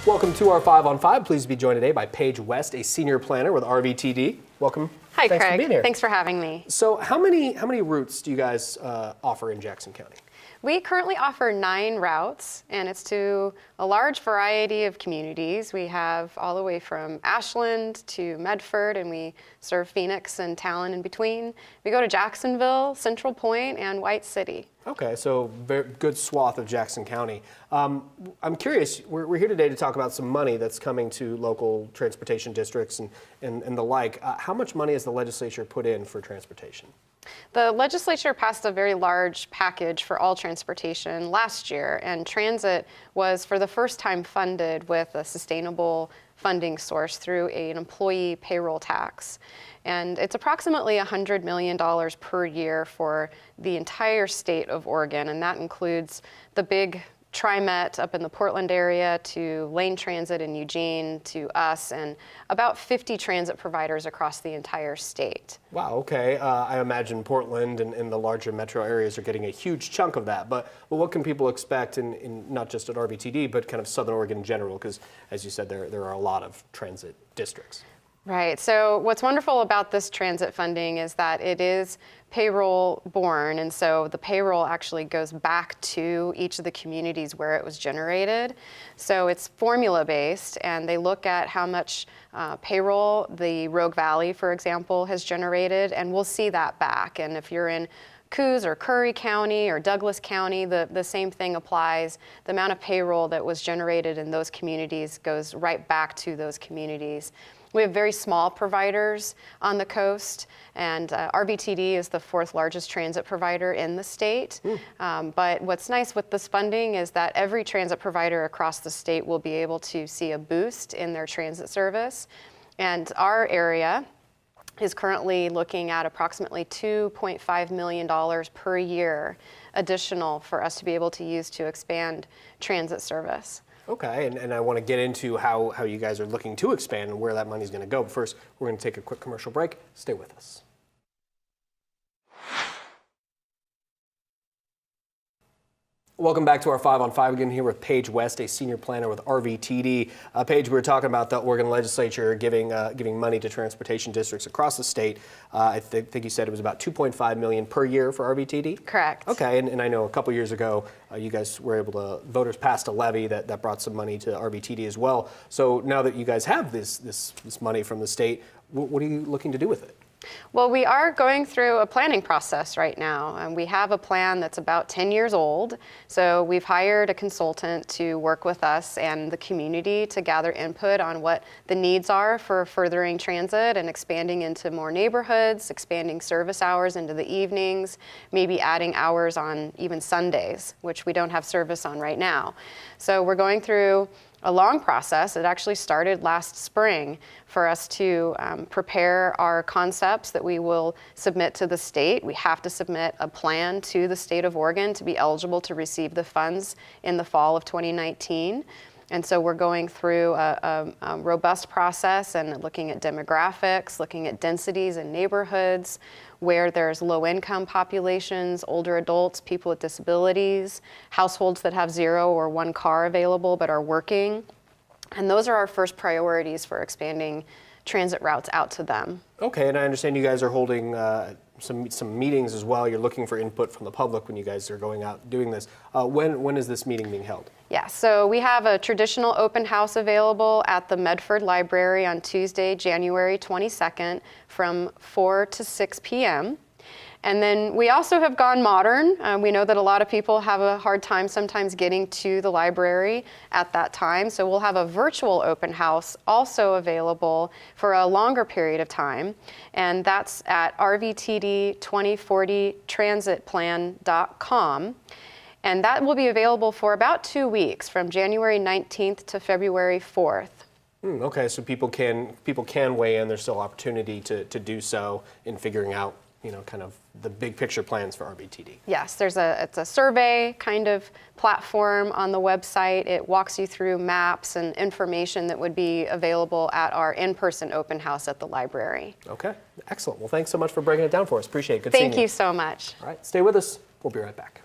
Welcome to our 5 on 5. Pleased to be joined today by Paige West, a senior planner with RVTD. Welcome. Hi, Thanks Craig. for being here. Thanks for having me. So how many routes do you guys offer in Jackson County? We currently offer 9 routes, and it's to a large variety of communities. We have all the way from Ashland to Medford, and we serve Phoenix and Talon in between. We go to Jacksonville, Central Point, and White City. Okay, so very good swath of Jackson County. I'm curious, we're here today to talk about some money that's coming to local transportation districts and the like. How much money has the legislature put in for transportation? The legislature passed a very large package for all transportation last year, and transit was for the first time funded with a sustainable funding source through an employee payroll tax. And it's approximately $100 million per year for the entire state of Oregon, and that includes the big TriMet up in the Portland area to Lane Transit in Eugene to us, and about 50 transit providers across the entire state. Wow, okay. I imagine Portland and the larger metro areas are getting a huge chunk of that, but what can people expect in not just at RVTD, but kind of Southern Oregon in general? Because as you said, there are a lot of transit districts. Right. So what's wonderful about this transit funding is that it is payroll borne, and so the payroll actually goes back to each of the communities where it was generated. So it's formula based, and they look at how much payroll the Rogue Valley, for example, has generated, and we'll see that back. And if you're in Coos or Curry County or Douglas County, the same thing applies. The amount of payroll that was generated in those communities goes right back to those communities. We have very small providers on the coast, and RVTD is the 4th largest transit provider in the state. But what's nice with this funding is that every transit provider across the state will be able to see a boost in their transit service. And our area is currently looking at approximately $2.5 million per year additional for us to be able to use to expand transit service. Okay, and I want to get into how you guys are looking to expand and where that money is going to go. But first, we're going to take a quick commercial break. Stay with us. Welcome back to our 5 on 5 again here with Paige West, a senior planner with RVTD. Paige, we were talking about the Oregon legislature giving money to transportation districts across the state. I think you said it was about $2.5 million per year for RVTD? Correct. Okay, and I know a couple years ago you guys were able to, voters passed a levy that brought some money to RVTD as well. So now that you guys have this money from the state, what are you looking to do with it? Well, we are going through a planning process right now, and we have a plan that's about 10 years old. So we've hired a consultant to work with us and the community to gather input on what the needs are for furthering transit and expanding into more neighborhoods, expanding service hours into the evenings, maybe adding hours on even Sundays, which we don't have service on right now. So we're going through a long process. It actually started last spring for us to prepare our concepts that we will submit to the state. We have to submit a plan to the state of Oregon to be eligible to receive the funds in the fall of 2019. And so we're going through a robust process and looking at demographics, looking at densities in neighborhoods where there's low-income populations, older adults, people with disabilities, households that have 0 or 1 car available but are working. And those are our first priorities for expanding transit routes out to them. Okay, and I understand you guys are holding some meetings as well. You're looking for input from the public when you guys are going out doing this. When is this meeting being held? Yeah, so we have a traditional open house available at the Medford Library on Tuesday, January 22nd from 4 to 6 p.m. And then we also have gone modern. We know that a lot of people have a hard time sometimes getting to the library at that time. So we'll have a virtual open house also available for a longer period of time. And that's at rvtd2040transitplan.com. And that will be available for about 2 weeks from January 19th to February 4th. Okay, so people can weigh in. There's still opportunity to do so in figuring out, kind of the big picture plans for RVTD. Yes, it's a survey kind of platform on the website. It walks you through maps and information that would be available at our in-person open house at the library. Okay, excellent. Well, thanks so much for breaking it down for us. Appreciate it. Good seeing you. Thank you so much. All right, stay with us. We'll be right back.